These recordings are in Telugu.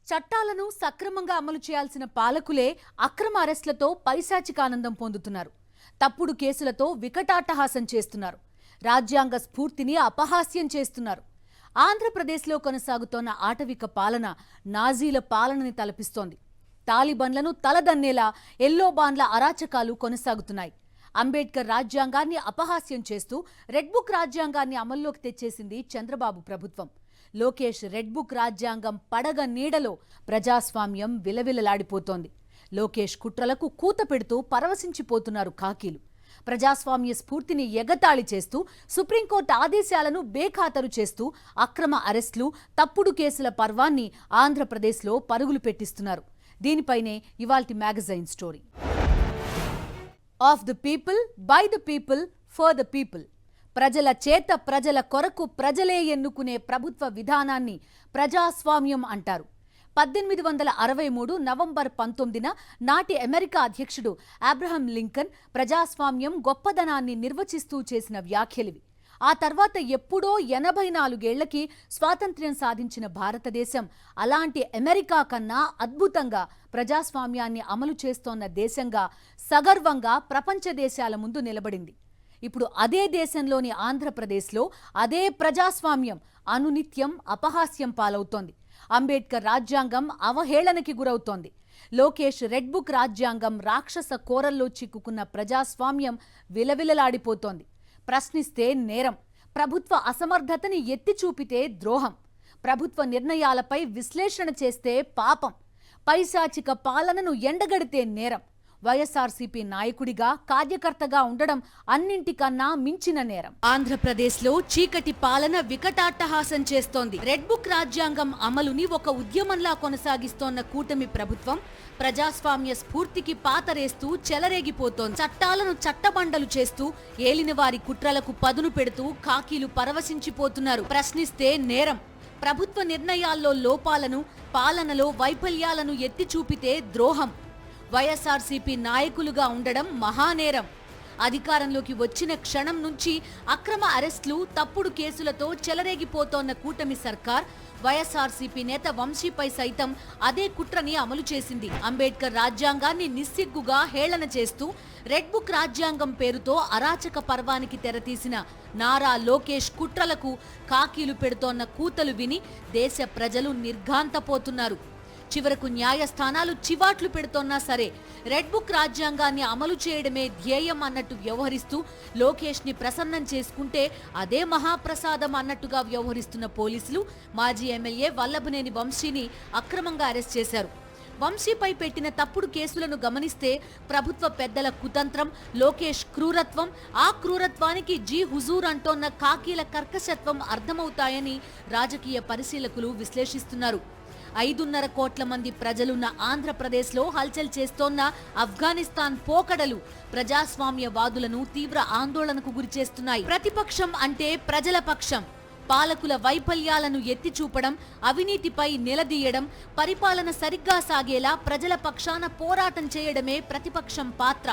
చట్టాలను సక్రమంగా అమలు చేయాల్సిన పాలకులే అక్రమ అరెస్టులతో పైశాచిక ఆనందం పొందుతున్నారు. తప్పుడు కేసులతో వికటాట్టహాసం చేస్తున్నారు. రాజ్యాంగ స్ఫూర్తిని అపహాస్యం చేస్తున్నారు. ఆంధ్రప్రదేశ్లో కొనసాగుతోన్న ఆటవిక పాలన నాజీల పాలనని తలపిస్తోంది. తాలిబన్లను తలదన్నేలా ఎల్లో బాండ్ల అరాచకాలు కొనసాగుతున్నాయి. అంబేద్కర్ రాజ్యాంగాన్ని అపహాస్యం చేస్తూ రెడ్ బుక్ రాజ్యాంగాన్ని అమల్లోకి తెచ్చేసింది చంద్రబాబు ప్రభుత్వం. లోకేష్ రెడ్ బుక్ రాజ్యాంగం పడగ నీడలో ప్రజాస్వామ్యం విలవిలలాడిపోతోంది. లోకేష్ కుట్రలకు కూత పెడుతూ పరవశించిపోతున్నారు కాకీలు. ప్రజాస్వామ్య స్ఫూర్తిని ఎగతాళి చేస్తూ సుప్రీంకోర్టు ఆదేశాలను బేఖాతరు చేస్తూ అక్రమ అరెస్టులు, తప్పుడు కేసుల పర్వాన్ని ఆంధ్రప్రదేశ్లో పరుగులు పెట్టిస్తున్నారు. దీనిపైనే ఇవాల్టి magazine story. Of the people, by the people, for the people. ప్రజల చేత, ప్రజల కొరకు ప్రజలే ఎన్నుకునే ప్రభుత్వ విధానాన్ని ప్రజాస్వామ్యం అంటారు. 1863 నవంబర్ 19న నాటి అమెరికా అధ్యక్షుడు అబ్రహం లింకన్ ప్రజాస్వామ్యం గొప్పదనాన్ని నిర్వచిస్తూ చేసిన వ్యాఖ్యలివి. ఆ తర్వాత ఎప్పుడో 84 ఏళ్లకి స్వాతంత్ర్యం సాధించిన భారతదేశం అలాంటి అమెరికా కన్నా అద్భుతంగా ప్రజాస్వామ్యాన్ని అమలు చేస్తోన్న దేశంగా సగర్వంగా ప్రపంచ దేశాల ముందు నిలబడింది. ఇప్పుడు అదే దేశంలోని ఆంధ్రప్రదేశ్లో అదే ప్రజాస్వామ్యం అనునిత్యం అపహాస్యం పాలవుతోంది. అంబేద్కర్ రాజ్యాంగం అవహేళనకి గురవుతోంది. లోకేష్ రెడ్ బుక్ రాజ్యాంగం రాక్షస కోరల్లో చిక్కుకున్న ప్రజాస్వామ్యం విలవిలలాడిపోతోంది. ప్రశ్నిస్తే నేరం, ప్రభుత్వ అసమర్థతని ఎత్తి చూపితే ద్రోహం, ప్రభుత్వ నిర్ణయాలపై విశ్లేషణ చేస్తే పాపం, పైశాచిక పాలనను ఎండగడితే నేరం, వైఎస్ఆర్సీపీ నాయకుడిగా కార్యకర్తగా ఉండడం అన్నింటికన్నా మించిన నేరం. ఆంధ్రప్రదేశ్లో చీకటి పాలన వికటాట్టహాసం చేస్తోంది. రెడ్ బుక్ రాజ్యాంగం అమలుని ఒక ఉద్యమంలా కొనసాగిస్తోన్న కూటమి ప్రభుత్వం ప్రజాస్వామ్య స్ఫూర్తికి పాతరేస్తూ చెలరేగిపోతోంది. చట్టాలను చట్టబండలు చేస్తూ ఏలినవారి కుట్రలకు పదును పెడుతూ కాకీలు పరవశించిపోతున్నారు. ప్రశ్నిస్తే నేరం, ప్రభుత్వ నిర్ణయాల్లో లోపాలను, పాలనలో వైఫల్యాలను ఎత్తి చూపితే ద్రోహం, వైఎస్ఆర్సీపీ నాయకులుగా ఉండడం మహానేరం. అధికారంలోకి వచ్చిన క్షణం నుంచి అక్రమ అరెస్టులు, తప్పుడు కేసులతో చెలరేగిపోతోన్న కూటమి సర్కార్ వైఎస్ఆర్సీపీ నేత వంశీపై సైతం అదే కుట్రని అమలు చేసింది. అంబేద్కర్ రాజ్యాంగాన్ని నిస్సిగ్గుగా హేళన చేస్తూ రెడ్ బుక్ రాజ్యాంగం పేరుతో అరాచక పర్వానికి తెరతీసిన నారా లోకేష్ కుట్రలకు కాకీలు పెడుతోన్న కూతలు విని దేశ ప్రజలు నిర్ఘాంతపోతున్నారు. చివరకు న్యాయస్థానాలు చివాట్లు పెడుతోన్నా సరే రెడ్ బుక్ రాజ్యాంగాన్ని అమలు చేయడమే ధ్యేయం అన్నట్టు వ్యవహరిస్తూ లోకేష్ ని ప్రసన్నం చేసుకుంటే అదే మహాప్రసాదం అన్నట్టుగా వ్యవహరిస్తున్న పోలీసులు మాజీ ఎమ్మెల్యే వల్లభనేని వంశీని అక్రమంగా అరెస్ట్ చేశారు. వంశీపై పెట్టిన తప్పుడు కేసులను గమనిస్తే ప్రభుత్వ పెద్దల కుతంత్రం, లోకేష్ క్రూరత్వం, ఆ క్రూరత్వానికి జీ హుజూర్ అంటోన్న కాకీల కర్కశత్వం అర్థమవుతాయని రాజకీయ పరిశీలకులు విశ్లేషిస్తున్నారు. 5.5 కోట్ల మంది ప్రజలున్న ఆంధ్రప్రదేశ్లో హల్చల్ చేస్తోన్న ఆఫ్ఘనిస్తాన్ పోకడలు ప్రజాస్వామ్యవాదులను తీవ్ర ఆందోళనకు గురిచేస్తున్నాయి. ప్రతిపక్షం అంటే ప్రజల పక్షం, పాలకుల వైఫల్యాలను ఎత్తిచూపడం, అవినీతిపై నిలదీయడం, పరిపాలన సరిగ్గా సాగేలా ప్రజల పక్షాన పోరాటం చేయడమే ప్రతిపక్షం పాత్ర.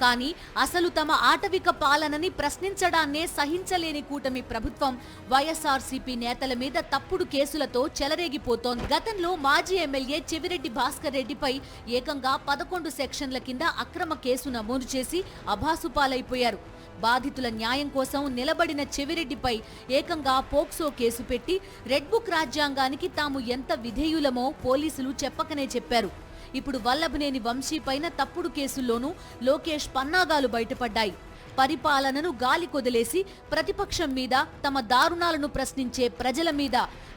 కానీ అసలు తమ ఆటవిక పాలనని ప్రశ్నించడాన్నే సహించలేని కూటమి ప్రభుత్వం వైఎస్ఆర్సీపీ నేతల మీద తప్పుడు కేసులతో చెలరేగిపోతోంది. గతంలో మాజీ ఎమ్మెల్యే చెవిరెడ్డి భాస్కర్ రెడ్డిపై ఏకంగా 11 సెక్షన్ల కింద అక్రమ కేసు నమోదు చేసి అభాసుపాలైపోయారు. బాధితుల న్యాయం కోసం నిలబడిన చెవిరెడ్డిపై ఏకంగా పోక్సో కేసు పెట్టి రెడ్ బుక్ రాజ్యాంగానికి తాము ఎంత విధేయులమో పోలీసులు చెప్పకనే చెప్పారు. ఇప్పుడు వల్లభనేని వంశీ పైన తప్పుడు కేసుల్లోనూ లోకేష్ పన్నాగాలు బయటపడ్డాయి. పరిపాలనను గాలి కొదిలేసి ప్రతిపక్షం మీద, తమ దారుణాలను ప్రశ్నించే ప్రజల మీద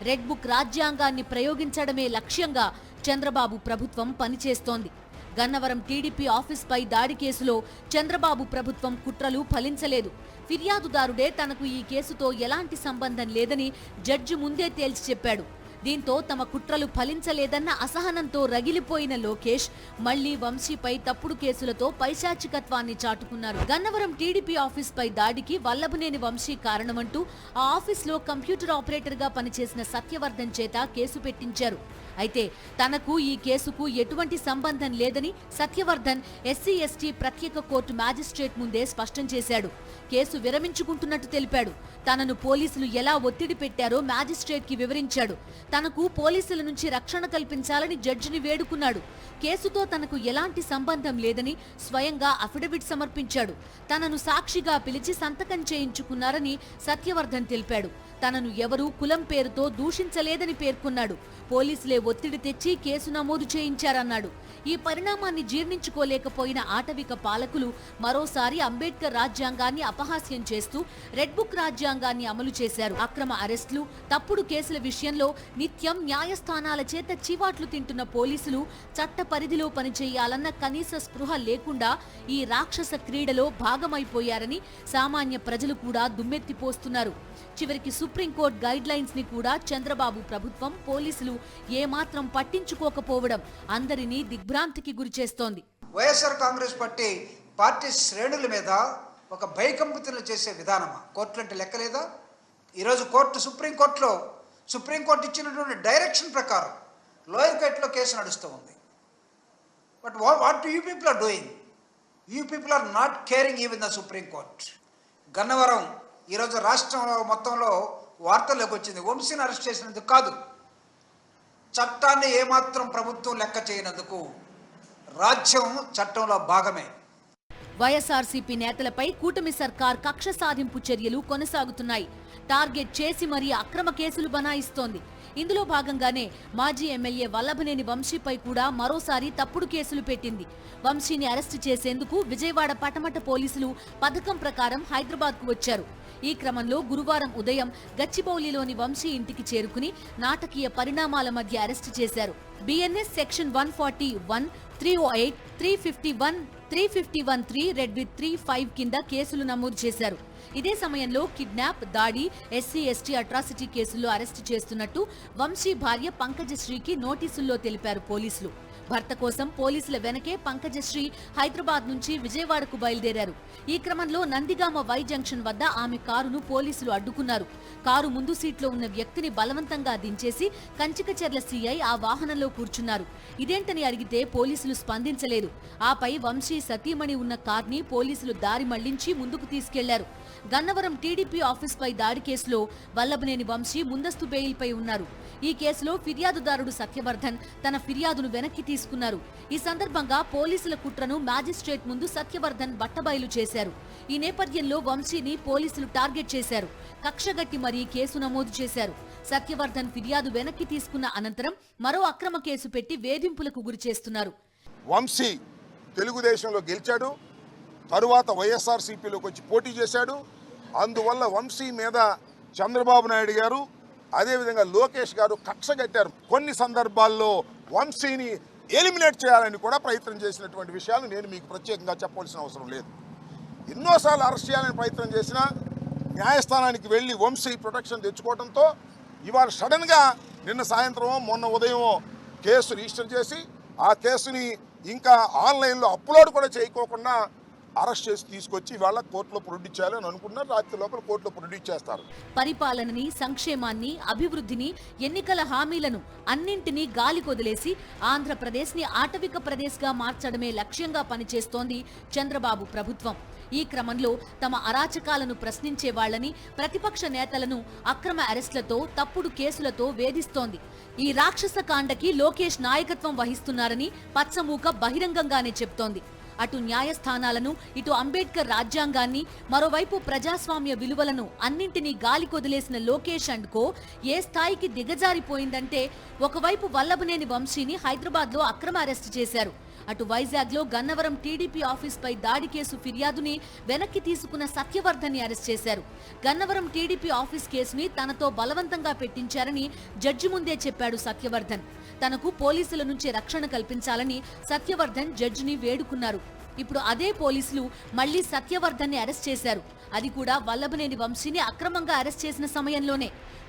రెడ్ బుక్ రాజ్యాంగాన్ని ప్రయోగించడమే లక్ష్యంగా చంద్రబాబు ప్రభుత్వం పనిచేస్తోంది. గన్నవరం టీడీపీ ఆఫీస్పై దాడి కేసులో చంద్రబాబు ప్రభుత్వం కుట్రలు ఫలించలేదు. ఫిర్యాదుదారుడే తనకు ఈ కేసుతో ఎలాంటి సంబంధం లేదని జడ్జి ముందే తేల్చి చెప్పాడు. దీంతో తమ కుట్రలు ఫలించలేదన్న అసహనంతో రగిలిపోయిన లోకేష్ మళ్లీ వంశీపై తప్పుడు కేసులతో పైశాచికత్వాన్ని చాటుకున్నారు. గన్నవరం టీడీపీ ఆఫీస్పై దాడికి వల్లభనేని వంశీ కారణమంటూ ఆ ఆఫీస్లో కంప్యూటర్ ఆపరేటర్గా పనిచేసిన సత్యవర్ధన్ చేత కేసు పెట్టించారు. అయితే తనకు ఈ కేసుకు ఎటువంటి సంబంధం లేదని సత్యవర్ధన్ ఎస్సీ ఎస్టీ ప్రత్యేక కోర్టు మ్యాజిస్ట్రేట్ ముందే స్పష్టం చేశాడు. కేసు విరమించుకుంటున్నట్టు తెలిపాడు. తనను పోలీసులు ఎలా ఒత్తిడి పెట్టారో మ్యాజిస్ట్రేట్ కి వివరించాడు. తనకు పోలీసుల నుంచి రక్షణ కల్పించాలని జడ్జిని వేడుకున్నాడు. కేసుతో తనకు ఎలాంటి సంబంధం లేదని స్వయంగా అఫిడవిట్ సమర్పించాడు. తనను సాక్షిగా పిలిచి సంతకం చేయించుకున్నారని సత్యవర్ధన్ తెలిపాడు. తనను ఎవరూ కులం పేరుతో దూషించలేదని పేర్కొన్నాడు. పోలీసులే ఒత్తిడి తెచ్చి కేసు నమోదు చేయించారన్నాడు. ఈ పరిణామాన్ని జీర్ణించుకోలేకపోయిన ఆటవిక పాలకులు మరోసారి అంబేద్కర్ రాజ్యాంగాన్ని అపహాస్యం చేస్తూ రెడ్ బుక్ రాజ్యాంగాన్ని అమలు చేశారు. అక్రమ అరెస్టులు, తప్పుడు కేసుల విషయంలో నిత్యం న్యాయస్థానాల చేత చీవాట్లు తింటున్న పోలీసులు చట్ట పరిధిలో పనిచేయాలన్న కనీస స్పృహ లేకుండా ఈ రాక్షస క్రీడలో భాగమైపోయారని సామాన్య ప్రజలు కూడా దుమ్మెత్తిపోస్తున్నారు. చివరికి సుప్రీంకోర్టు గైడ్ లైన్స్ ని కూడా చంద్రబాబు ప్రభుత్వం, పోలీసులు ఏమాత్రం పట్టించుకోకపోవడం అందరినీ దిగ్భ్రాంతికి గురిచేస్తోంది. వైఎస్ఆర్ కాంగ్రెస్ పార్టీ శ్రేణుల మీద ఒక భయకంపితులు చేసే విధానమా? కోర్టులు అంటే లెక్కలేదా? ఈరోజు సుప్రీంకోర్టు ఇచ్చినటువంటి డైరెక్షన్ ప్రకారం లోయర్ కోర్టులో కేసు నడుస్తూ ఉంది. But what you people are doing? You people are not caring even the supreme court. Gannavaram ఈరోజు రాష్ట్రంలో మొత్తంలో వార్తల్లోకి వచ్చింది. వంశీని అరెస్ట్ చేసినందుకు కాదు, చట్టాన్ని ఏమాత్రం ప్రభుత్వం లెక్క చేయనందుకు. రాజ్యం చట్టంలో భాగమే. వైఎస్ఆర్సీపీ నేతలపై కూటమి సర్కార్ కక్ష సాధింపు చర్యలు కొనసాగుతున్నాయి. టార్గెట్ చేసి మరీ అక్రమ కేసులు బనాయిస్తోంది. ఇందులో భాగంగానే మాజీ ఎమ్మెల్యే వల్లభనేని వంశీపై కూడా మరోసారి తప్పుడు కేసులు పెట్టింది. వంశీని అరెస్టు చేసేందుకు విజయవాడ పటమట పోలీసులు పథకం ప్రకారం హైదరాబాద్కు వచ్చారు. ఈ క్రమంలో గురువారం ఉదయం గచ్చిబౌలిలోని వంశీ ఇంటికి చేరుకుని నాటకీయ పరిణామాల మధ్య అరెస్టు చేశారు. బిఎన్ఎస్ సెక్షన్ 141, 308, 351, 351(3), రెడ్ విత్ 3(5) కింద కేసులు నమోదు చేశారు. ఇదే సమయంలో కిడ్నాప్, దాడి, SC/ST అట్రాసిటీ కేసుల్లో అరెస్టు చేస్తున్నట్టు వంశీ భార్య పంకజశ్రీకి నోటీసుల్లో తెలిపారు పోలీసులు. భర్త కోసం పోలీసుల వెనకే పంకజశ్రీ హైదరాబాద్ నుంచి విజయవాడకు బయలుదేరారు. ఈ క్రమంలో నందిగామ వై జంక్షన్ వద్ద ఆమె కారును పోలీసులు అడ్డుకున్నారు. కారు ముందు సీట్లో ఉన్న వ్యక్తిని బలవంతంగా దించేసి కంచికచర్ల సీఐ ఆ వాహనంలో కూర్చున్నారు. ఇదేంటని అడిగితే పోలీసులు స్పందించలేదు. ఆపై వంశీ సతీమణి ఉన్న కార్ని పోలీసులు దారి మళ్లించి ముందుకు తీసుకెళ్లారు. గన్నవరం టీడీపీ ఆఫీస్పై దాడి కేసులో వల్లభనేని వంశీ ముందస్తు బెయిల్పై ఉన్నారు. ఈ కేసులో ఫిర్యాదుదారుడు సత్యవర్ధన్ తన ఫిర్యాదును వెనక్కి తీసుకున్నారు. ఈ సందర్భంగా పోలీసుల కుట్రను మ్యాజిస్ట్రేట్ ముందు సత్యవర్ధన్ బట్టబయలు చేశారు. ఈ నేపథ్యంలో వంశీని పోలీసులు టార్గెట్ చేశారు. కక్షగట్టి మరీ కేసు నమోదు చేశారు. సత్యవర్ధన్ ఫిర్యాదు వెనక్కి తీసుకున్న అనంతరం మరో అక్రమ కేసు పెట్టి వేధింపులకు గురి చేస్తున్నారు. వంశీ తెలుగుదేశంలో గెలిచాడు, తరువాత వైఎస్ఆర్సీపీలోకి వచ్చి పోటీ చేశాడు. అందువల్ల వంశీ మీద చంద్రబాబు నాయుడు గారు, అదేవిధంగా లోకేష్ గారు కక్ష కట్టారు. కొన్ని సందర్భాల్లో వంశీని ఎలిమినేట్ చేయాలని కూడా ప్రయత్నం చేసినటువంటి విషయాలు నేను మీకు ప్రత్యేకంగా చెప్పవలసిన అవసరం లేదు. ఎన్నోసార్లు అరెస్ట్ చేయాలని ప్రయత్నం చేసినా న్యాయస్థానానికి వెళ్ళి వంశీ ప్రొటెక్షన్ తెచ్చుకోవడంతో ఇవాళ సడన్గా నిన్న సాయంత్రమో మొన్న ఉదయమో కేసు రిజిస్టర్ చేసి ఆ కేసుని ఇంకా ఆన్లైన్లో అప్లోడ్ కూడా చేయకోకుండా అరెస్ట్ చేసి తీసుకొచ్చి ఇవాళ కోర్టులో ప్రొడ్యూస్ చేయాలని అనుకున్నారు. రాత్రి లోపల కోర్టులో ప్రొడ్యూస్ చేస్తారు. పరిపాలనని, సంక్షేమాన్ని, అభివృద్ధిని, ఎన్నికల హామీలను అన్నింటినీ గాలి కొదిలేసి ఆంధ్రప్రదేశ్ ని ఆటవిక ప్రదేశ్ గా మార్చడమే లక్ష్యంగా పనిచేస్తోంది చంద్రబాబు ప్రభుత్వం. ఈ క్రమంలో తమ అరాచకాలను ప్రశ్నించే వాళ్లని, ప్రతిపక్ష నేతలను అక్రమ అరెస్టులతో, తప్పుడు కేసులతో వేధిస్తోంది. ఈ రాక్షస కాండకి లోకేష్ నాయకత్వం వహిస్తున్నారని పచ్చమూక బహిరంగంగానే చెప్తోంది. అటు న్యాయస్థానాలను, ఇటు అంబేద్కర్ రాజ్యాంగాన్ని, మరోవైపు ప్రజాస్వామ్య విలువలను అన్నింటినీ గాలి కొదిలేసిన లోకేష్ అండ్ కో ఏ స్థాయికి దిగజారిపోయిందంటే, ఒకవైపు వల్లభనేని వంశీని హైదరాబాద్లో అక్రమ అరెస్టు చేశారు. అటు వైజాగ్లో గన్నవరం టీడీపీ ఆఫీస్పై దాడి కేసు ఫిర్యాదుని వెనక్కి తీసుకున్న సత్యవర్ధన్ని అరెస్ట్ చేశారు. గన్నవరం టీడీపీ ఆఫీస్ కేసుని తనతో బలవంతంగా పెట్టించారని జడ్జి ముందే చెప్పాడు సత్యవర్ధన్. తనకు పోలీసుల నుంచి రక్షణ కల్పించాలని సత్యవర్ధన్ జడ్జిని వేడుకున్నారు. ఇప్పుడు అదే పోలీసులు మళ్లీ సత్యవర్ధన్ని అరెస్ట్ చేశారు. అది కూడా వల్లభనేని వంశీని అక్రమంగా అరెస్ట్ చేసిన సమయంలోనే.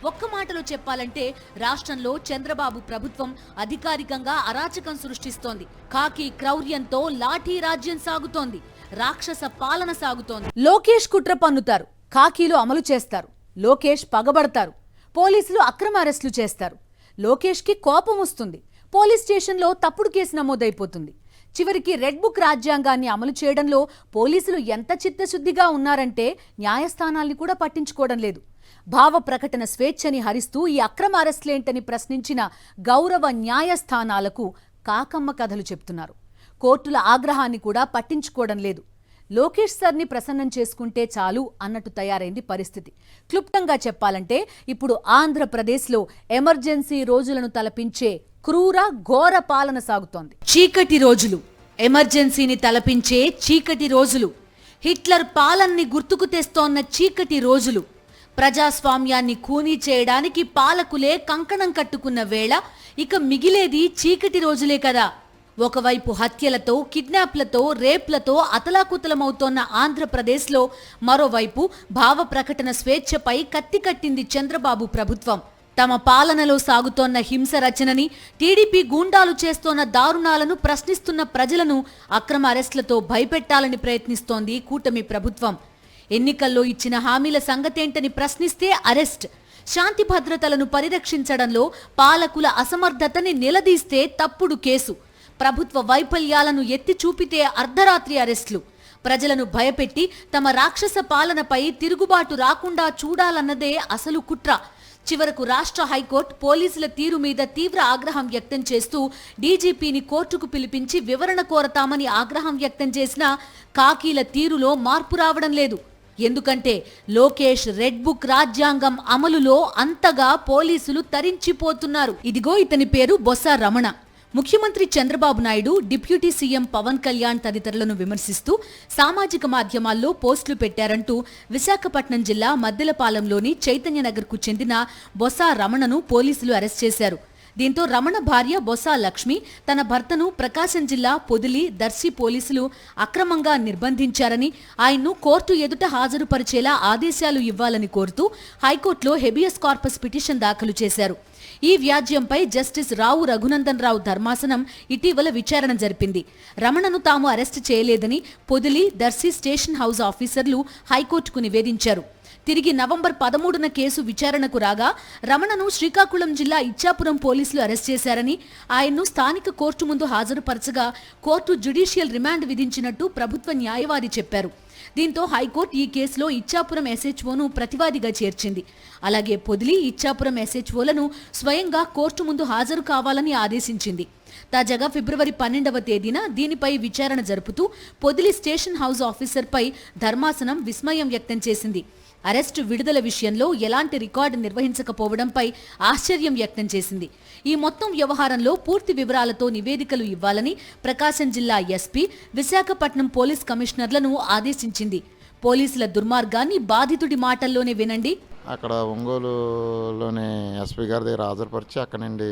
ఒక్క మాటలో చెప్పాలంటే రాష్ట్రంలో చంద్రబాబు ప్రభుత్వం అధికారికంగా అరాచకం సృష్టిస్తోంది. కాకి క్రౌర్యంతో లాఠీ రాజ్యం సాగుతోంది. రాక్షస పాలన సాగుతోంది. లోకేష్ కుట్ర పన్నుతారు, కాకీలు అమలు చేస్తారు. లోకేష్ పగబడతారు, పోలీసులు అక్రమ అరెస్టులు చేస్తారు. లోకేష్ కి కోపం వస్తుంది, పోలీస్ స్టేషన్లో తప్పుడు కేసు నమోదైపోతుంది. చివరికి రెడ్ బుక్ రాజ్యాంగాన్ని అమలు చేయడంలో పోలీసులు ఎంత చిత్తశుద్ధిగా ఉన్నారంటే న్యాయస్థానాల్ని కూడా పట్టించుకోవడం లేదు. భావ ప్రకటన స్వేచ్ఛని హరిస్తూ ఈ అక్రమ అరెస్టులేంటని ప్రశ్నించిన గౌరవ న్యాయస్థానాలకు కాకమ్మ కథలు చెప్తున్నారు. కోర్టుల ఆగ్రహాన్ని కూడా పట్టించుకోవడం లేదు. లోకేష్ సార్ని ప్రసన్నం చేసుకుంటే చాలు అన్నట్టు తయారైంది పరిస్థితి. క్లుప్తంగా చెప్పాలంటే ఇప్పుడు ఆంధ్రప్రదేశ్లో ఎమర్జెన్సీ రోజులను తలపించే క్రూర ఘోర పాలన సాగుతోంది. చీకటి రోజులు, ఎమర్జెన్సీని తలపించే చీకటి రోజులు, హిట్లర్ పాలనని గుర్తుకు తెస్తోన్న చీకటి రోజులు, ప్రజాస్వామ్యాన్ని ఖూనీ చేయడానికి పాలకులే కంకణం కట్టుకున్న వేళ ఇక మిగిలేది చీకటి రోజులే కదా. ఒకవైపు హత్యలతో, కిడ్నాప్లతో, రేప్లతో అతలాకుతలమవుతోన్న ఆంధ్రప్రదేశ్లో మరోవైపు భావ ప్రకటన స్వేచ్ఛపై కత్తి కట్టింది చంద్రబాబు ప్రభుత్వం. తమ పాలనలో సాగుతోన్న హింస రచనని, టీడీపీ గూండాలు చేస్తోన్న దారుణాలను ప్రశ్నిస్తున్న ప్రజలను అక్రమ అరెస్టులతో భయపెట్టాలని ప్రయత్నిస్తోంది కూటమి ప్రభుత్వం. ఎన్నికల్లో ఇచ్చిన హామీల సంగతేంటని ప్రశ్నిస్తే అరెస్ట్, శాంతి భద్రతలను పరిరక్షించడంలో పాలకుల అసమర్థతని నిలదీస్తే తప్పుడు కేసు, ప్రభుత్వ వైఫల్యాలను ఎత్తి చూపితే అర్ధరాత్రి అరెస్టులు, ప్రజలను భయపెట్టి తమ రాక్షస పాలనపై తిరుగుబాటు రాకుండా చూడాలన్నదే అసలు కుట్ర. చివరకు రాష్ట్ర హైకోర్టు పోలీసుల తీరు మీద తీవ్ర ఆగ్రహం వ్యక్తం చేస్తూ డీజీపీని కోర్టుకు పిలిపించి వివరణ కోరతామని ఆగ్రహం వ్యక్తం చేసినా కాకీల తీరులో మార్పు రావడం లేదు. ఎందుకంటే లోకేష్ రెడ్ బుక్ రాజ్యాంగం అమలులో అంతగా పోలీసులు తరించిపోతున్నారు. ఇదిగో ఇతని పేరు బొత్స రమణ. ముఖ్యమంత్రి చంద్రబాబు నాయుడు, డిప్యూటీ సీఎం పవన్ కళ్యాణ్ తదితరులను విమర్శిస్తూ సామాజిక మాధ్యమాల్లో పోస్టులు పెట్టారంటూ విశాఖపట్నం జిల్లా మద్దెలపాలెంలోని చైతన్యనగర్కు చెందిన బొత్స రమణను పోలీసులు అరెస్ట్ చేశారు. దీంతో రమణ భార్య బొత్స లక్ష్మి తన భర్తను ప్రకాశం జిల్లా పొదిలి, దర్శి పోలీసులు అక్రమంగా నిర్బంధించారని, ఆయన్ను కోర్టు ఎదుట హాజరుపరిచేలా ఆదేశాలు ఇవ్వాలని కోరుతూ హైకోర్టులో హెబియస్ కార్పస్ పిటిషన్ దాఖలు చేశారు. ఈ వ్యాజ్యంపై జస్టిస్ రావు రఘునందన్ రావు ధర్మాసనం ఇటీవల విచారణ జరిపింది. రమణను తాము అరెస్టు చేయలేదని పొదిలి, దర్శి స్టేషన్ హౌస్ ఆఫీసర్లు హైకోర్టుకు నివేదించారు. తిరిగి నవంబర్ 13న కేసు విచారణకు రాగా రమణను శ్రీకాకుళం జిల్లా ఇచ్చాపురం పోలీసులు అరెస్ట్ చేశారని, ఆయన్ను స్థానిక కోర్టు ముందు హాజరుపరచగా కోర్టు జ్యుడిషియల్ రిమాండ్ విధించినట్టు ప్రభుత్వ న్యాయవాది చెప్పారు. దీంతో హైకోర్టు ఈ కేసులో ఇచ్చాపురం ఎస్హెచ్ఓను ప్రతివాదిగా చేర్చింది. అలాగే పొదిలి, ఇచ్చాపురం ఎస్హెచ్ఓలను స్వయంగా కోర్టు ముందు హాజరు కావాలని ఆదేశించింది. తాజాగా ఫిబ్రవరి 12వ తేదీన దీనిపై విచారణ జరుపుతూ పొదిలి స్టేషన్ హౌస్ ఆఫీసర్పై ధర్మాసనం విస్మయం వ్యక్తం చేసింది. అరెస్టు విడుదల విషయంలో ఎలాంటి రికార్డు నిర్వహించకపోవడంపై ఆశ్చర్యం వ్యక్తం చేసింది. ఈ మొత్తం వ్యవహారంలో పూర్తి వివరాలతో నివేదికలు ఇవ్వాలని ప్రకాశం జిల్లా ఎస్పీ, విశాఖపట్నం పోలీస్ కమిషనర్లను ఆదేశించింది. పోలీసుల దుర్మార్గాన్ని బాధితుడి మాటల్లోనే వినండి. అక్కడ ఒంగోలులోని ఎస్పీ గారి దగ్గర హాజరుపరిచి అక్కడ నుండి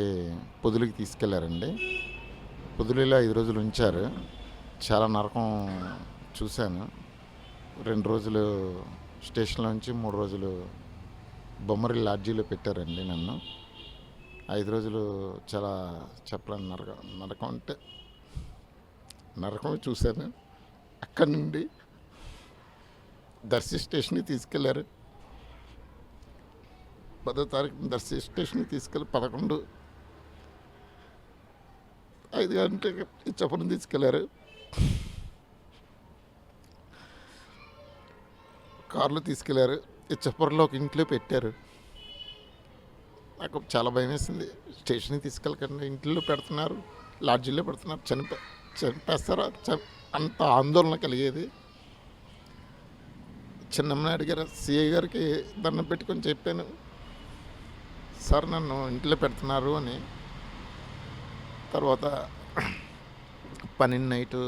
పొదులికి తీసుకెళ్లారండి. పొదులిలో 5 రోజులు ఉంచారు. చాలా నరకం చూశాను. 2 రోజులు స్టేషన్లో నుంచి 3 రోజులు బొమ్మరి లాడ్జీలో పెట్టారండి నన్ను. 5 రోజులు చాలా చెప్పలేని నరకం అంటే నరకం చూశాను. అక్కడి నుండి దర్శి స్టేషన్కి తీసుకెళ్లారు. 10వ తారీఖున దర్శి స్టేషన్కి తీసుకెళ్ళి 11, 5 గంటలకి ఇచ్చాపురం తీసుకెళ్లారు. కార్లో తీసుకెళ్లారు. ఇచ్చాపురంలో ఒక ఇంట్లో పెట్టారు. నాకు చాలా భయం వేసింది. స్టేషన్కి తీసుకెళ్ళకండి, ఇంట్లో పెడుతున్నారు, లాడ్జీలో పెడుతున్నారు, చంపేస్తారా అంత ఆందోళన కలిగేది. చిన్నమ్మని అడిగారు, సిఐ గారికి దండం పెట్టుకొని చెప్పాను, సార్ నన్ను ఇంట్లో పెడుతున్నారు అని. తర్వాత 12 నైటు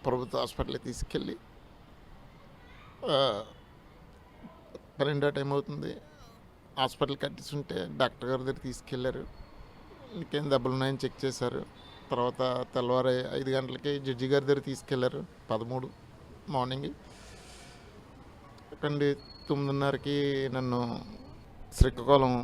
ప్రభుత్వ హాస్పిటల్కి తీసుకెళ్ళి 12 టైం అవుతుంది, హాస్పిటల్ కట్టిస్తుంటే డాక్టర్ గారి దగ్గర తీసుకెళ్లారు. ఇంకేం దెబ్బలు ఉన్నాయని చెక్ చేశారు. తర్వాత తెల్లవారు 5 గంటలకి జడ్జి గారి దగ్గర తీసుకెళ్లారు. 13 మార్నింగ్. అక్కడి 9:30కి నన్ను శ్రీకాకుళం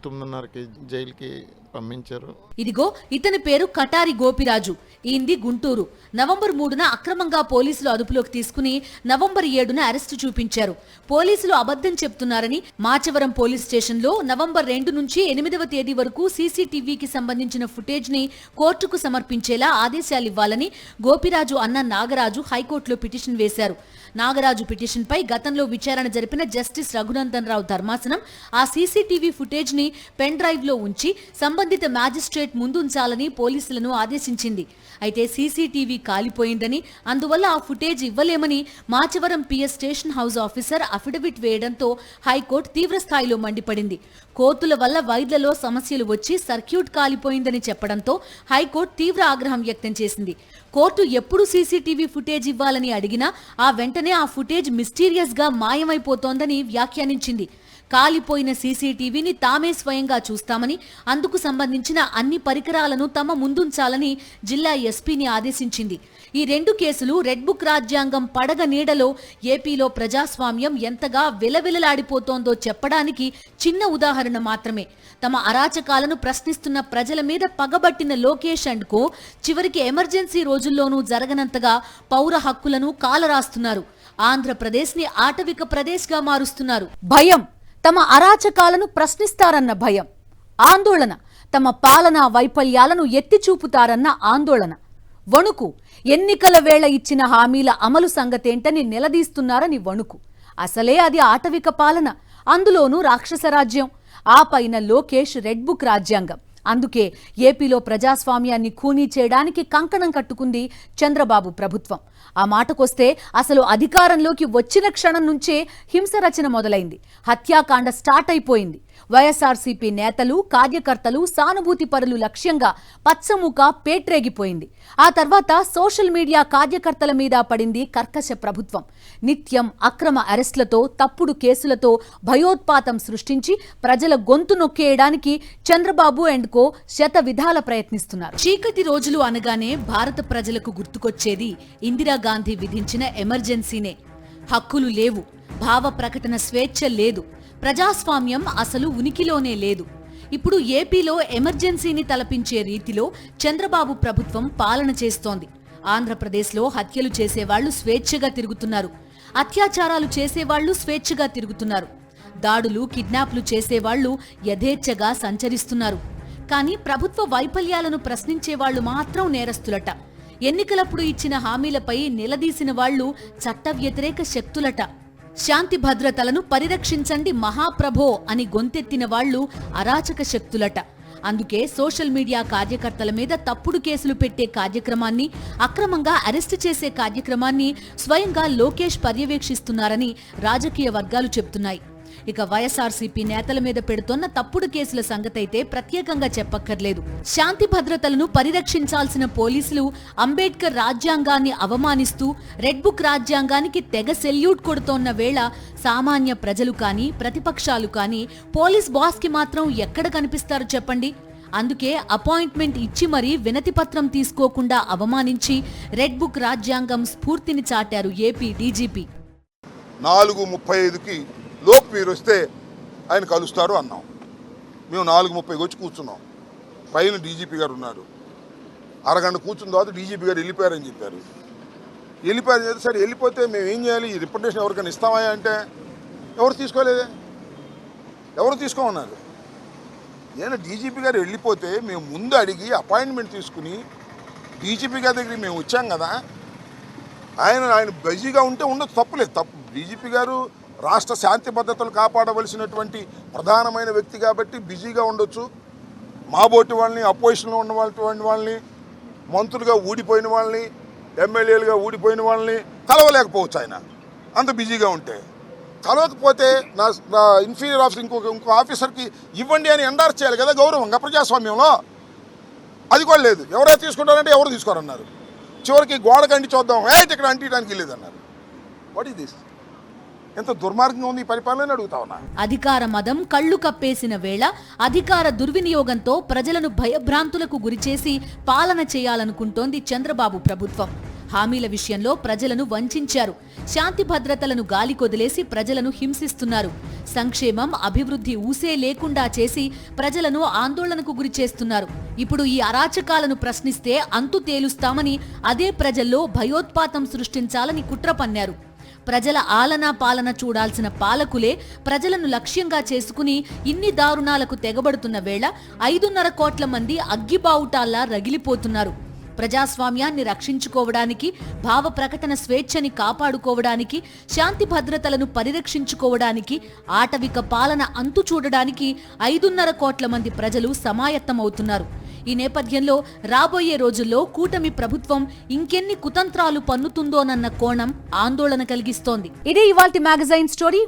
9:30కి జైలుకి పంపించారు. ఇదిగో ఇతని పేరు కటారి గోపిరాజు. ఈంది గుంటూరు. నవంబర్ 3న అక్రమంగా పోలీసులు అదుపులోకి తీసుకుని నవంబర్ 7న అరెస్టు చూపించారు. పోలీసులు అబద్ధం చెప్తున్నారని మాచవరం పోలీస్ స్టేషన్లో నవంబర్ 2 నుంచి 8వ తేదీ వరకు సీసీటీవీకి సంబంధించిన ఫుటేజ్ ని కోర్టుకు సమర్పించేలా ఆదేశాలివ్వాలని గోపిరాజు అన్న నాగరాజు హైకోర్టులో పిటిషన్ వేశారు. నాగరాజు పిటిషన్ పై గతంలో విచారణ జరిపిన జస్టిస్ రఘునందన్ రావు ధర్మాసనం ఆ సీసీటీవీ ఫుటేజ్ ని పెన్ డ్రైవ్ లో ఉంచి సంబంధిత మ్యాజిస్ట్రేట్ ముందుంచాలని పోలీసులను ఆదేశించింది. అయితే సీసీటీవీ కాలిపోయిందని, అందువల్ల ఆ ఫుటేజ్ ఇవ్వలేమని Machavaram PS station house officer affidavit వేయడంతో హైకోర్టు తీవ్రస్థాయిలో మండిపడింది. కోర్టుల వల్ల వైద్యులలో సమస్యలు వచ్చి సర్క్యూట్ కాలిపోయిందని చెప్పడంతో హైకోర్టు తీవ్ర ఆగ్రహం వ్యక్తం చేసింది. కోర్టు ఎప్పుడు సీసీటీవీ ఫుటేజ్ ఇవ్వాలని అడిగినా ఆ వెంటనే ఆ ఫుటేజ్ మిస్టీరియస్ గా మాయమైపోతోందని వ్యాఖ్యానించింది. కాలిపోయిన సీసీటీవీని తామే స్వయంగా చూస్తామని, అందుకు సంబంధించిన అన్ని పరికరాలను తమ ముందుంచాలని జిల్లా ఎస్పీని ఆదేశించింది. ఈ 2 కేసులు రెడ్ బుక్ రాజ్యాంగం పడగ నీడలో ఏపీలో ప్రజాస్వామ్యం ఎంతగా విలవిలలాడిపోతోందో చెప్పడానికి చిన్న ఉదాహరణ మాత్రమే. తమ అరాచకాలను ప్రశ్నిస్తున్న ప్రజల మీద పగబట్టిన లోకేష్ అండ్ కో చివరికి ఎమర్జెన్సీ రోజుల్లోనూ జరగనంతగా పౌర హక్కులను కాలరాస్తున్నారు. ఆంధ్రప్రదేశ్ని ఆటవిక ప్రదేశ్గా మారుస్తున్నారు. భయం, తమ అరాచకాలను ప్రశ్నిస్తారన్న భయం. ఆందోళన, తమ పాలనా వైఫల్యాలను ఎత్తి చూపుతారన్న ఆందోళన. వణుకు, ఎన్నికల వేళ ఇచ్చిన హామీల అమలు సంగతేంటని నిలదీస్తున్నారని వణుకు. అసలే అది ఆటవిక పాలన, అందులోనూ రాక్షస రాజ్యం. ఆ పైన లోకేష్ రెడ్ బుక్ రాజ్యాంగం. అందుకే ఏపీలో ప్రజాస్వామ్యాన్ని ఖూనీ చేయడానికి కంకణం కట్టుకుంది చంద్రబాబు ప్రభుత్వం. ఆ మాటకొస్తే అసలు అధికారంలోకి వచ్చిన క్షణం నుంచే హింసరచన మొదలైంది. హత్యాకాండ స్టార్ట్ అయిపోయింది. వైఎస్ఆర్సీపీ నేతలు, కార్యకర్తలు, సానుభూతి పరులు లక్ష్యంగా పచ్చముక పేట్రేగిపోయింది. ఆ తర్వాత సోషల్ మీడియా కార్యకర్తల మీద పడింది కర్కశ ప్రభుత్వం. నిత్యం అక్రమ అరెస్టులతో, తప్పుడు కేసులతో భయోత్పాతం సృష్టించి ప్రజల గొంతు నొక్కేయడానికి చంద్రబాబు అండ్ కో శత విధాల ప్రయత్నిస్తున్నారు. చీకటి రోజులు అనగానే భారత ప్రజలకు గుర్తుకొచ్చేది ఇందిరాగాంధీ విధించిన ఎమర్జెన్సీనే. హక్కులు లేవు, భావ ప్రకటన స్వేచ్ఛ లేదు, ప్రజాస్వామ్యం అసలు ఉనికిలోనే లేదు. ఇప్పుడు ఏపీలో ఎమర్జెన్సీని తలపించే రీతిలో చంద్రబాబు ప్రభుత్వం పాలన చేస్తోంది. ఆంధ్రప్రదేశ్లో హత్యలు చేసేవాళ్లు స్వేచ్ఛగా తిరుగుతున్నారు, అత్యాచారాలు చేసేవాళ్లు స్వేచ్ఛగా తిరుగుతున్నారు, దాడులు, కిడ్నాప్లు చేసేవాళ్లు యథేచ్ఛగా సంచరిస్తున్నారు. కానీ ప్రభుత్వ వైఫల్యాలను ప్రశ్నించేవాళ్లు మాత్రం నేరస్తులట. ఎన్నికలప్పుడు ఇచ్చిన హామీలపై నిలదీసిన వాళ్లు చట్ట వ్యతిరేక శక్తులట. శాంతి భద్రతలను పరిరక్షించండి మహాప్రభో అని గొంతెత్తిన వాళ్లు అరాచక శక్తులట. అందుకే సోషల్ మీడియా కార్యకర్తల మీద తప్పుడు కేసులు పెట్టే కార్యక్రమాన్ని, అక్రమంగా అరెస్టు చేసే కార్యక్రమాన్ని స్వయంగా లోకేష్ పర్యవేక్షిస్తున్నారని రాజకీయ వర్గాలు చెప్తున్నాయి. ఇక వైఎస్ఆర్సీపీ నేతల మీద పెడుతోన్న తప్పుడు కేసుల సంగతైతే ప్రత్యేకంగా చెప్పక్కర్లేదు. శాంతి భద్రతలను పరిరక్షించాల్సిన పోలీసులు అంబేద్కర్ రాజ్యాంగాన్ని అవమానిస్తూ రెడ్ బుక్ రాజ్యాంగానికి తెగ సెల్యూట్ కొడుతోన్న వేళ సామాన్య ప్రజలు కానీ, ప్రతిపక్షాలు కానీ పోలీస్ బాస్కి మాత్రం ఎక్కడ కనిపిస్తారు చెప్పండి? అందుకే అపాయింట్మెంట్ ఇచ్చి మరీ వినతి పత్రం తీసుకోకుండా అవమానించి రెడ్ బుక్ రాజ్యాంగం స్ఫూర్తిని చాటారు ఏపీ డీజీపీ. 4:35కి లోపు మీరు వస్తే ఆయన కలుస్తారు అన్నాం. మేము 4:30కి వచ్చి కూర్చున్నాం. పైన డీజీపీ గారు ఉన్నారు. అరగంట కూర్చున్న తర్వాత డీజీపీ గారు వెళ్ళిపోయారని చెప్పారు. వెళ్ళిపోయారు సరే, వెళ్ళిపోతే మేము ఏం చేయాలి? ఈ రిప్రజెంటేషన్ ఎవరికైనా ఇస్తామా అంటే ఎవరు తీసుకోలేదే, ఎవరు తీసుకోమన్నారు. నేను డీజీపీ గారు వెళ్ళిపోతే మేము ముందు అడిగి అపాయింట్మెంట్ తీసుకుని డీజీపీ గారి దగ్గరికి మేము వచ్చాం కదా. ఆయన బిజీగా ఉంటే ఉండదు, తప్పులేదు. తప్పు డీజీపీ గారు రాష్ట్ర శాంతి భద్రతలు కాపాడవలసినటువంటి ప్రధానమైన వ్యక్తి కాబట్టి బిజీగా ఉండొచ్చు. మా బోటి వాళ్ళని, అపోజిషన్లో ఉన్న వాళ్ళని, మంత్రులుగా ఊడిపోయిన వాళ్ళని, ఎమ్మెల్యేలుగా ఊడిపోయిన వాళ్ళని కలవలేకపోవచ్చు ఆయన అంత బిజీగా ఉంటే. కలవకపోతే నా ఇన్ఫీరియర్ ఆఫీసర్ ఇంకో ఆఫీసర్కి ఇవ్వండి అని ఎండార్స్ చేయాలి కదా గౌరవంగా ప్రజాస్వామ్యంలో. అది కూడా లేదు. ఎవరైతే తీసుకుంటారంటే ఎవరు తీసుకోరన్నారు. చివరికి గోడకు అంటి చూద్దాం, ఇక్కడ అంటించడానికి లేదన్నారు. What is this? ఎంత దుర్మార్గంగా ఉంది ఈ పరిపాలన అడుగుతా ఉన్నా. అధికార మదం కళ్ళు కప్పేసిన వేళ అధికార దుర్వినియోగంతో ప్రజలను భయభ్రాంతులకు గురిచేసి పాలన చేయాలనుకుంటోంది చంద్రబాబు ప్రభుత్వం. హామీల విషయంలో ప్రజలను వంచారు. శాంతి భద్రతలను గాలికొదిలేసి ప్రజలను హింసిస్తున్నారు. సంక్షేమం, అభివృద్ధి ఊసే లేకుండా చేసి ప్రజలను ఆందోళనకు గురి చేస్తున్నారు. ఇప్పుడు ఈ అరాచకాలను ప్రశ్నిస్తే అంతు తేలుస్తామని అదే ప్రజల్లో భయోత్పాతం సృష్టించాలని కుట్ర పన్నారు. ప్రజల ఆలనా పాలన చూడాల్సిన పాలకులే ప్రజలను లక్ష్యంగా చేసుకుని ఇన్ని దారుణాలకు తెగబడుతున్న వేళ 5.5 కోట్ల మంది అగ్గిబావుటాల్లా రగిలిపోతున్నారు. ప్రజాస్వామ్యాన్ని రక్షించుకోవడానికి, భావ ప్రకటన స్వేచ్ఛని కాపాడుకోవడానికి, శాంతి భద్రతలను పరిరక్షించుకోవడానికి, ఆటవిక పాలన అంతు చూడడానికి 5.5 కోట్ల మంది ప్రజలు సమాయత్తమవుతున్నారు. ఈ నేపథ్యంలో రాబోయే రోజుల్లో కూటమి ప్రభుత్వం ఇంకెన్ని కుతంత్రాలు పన్నుతుందోనన్న కోణం ఆందోళన కలిగిస్తోంది. ఇదే ఇవాల్టి మ్యాగజైన్ స్టోరీ.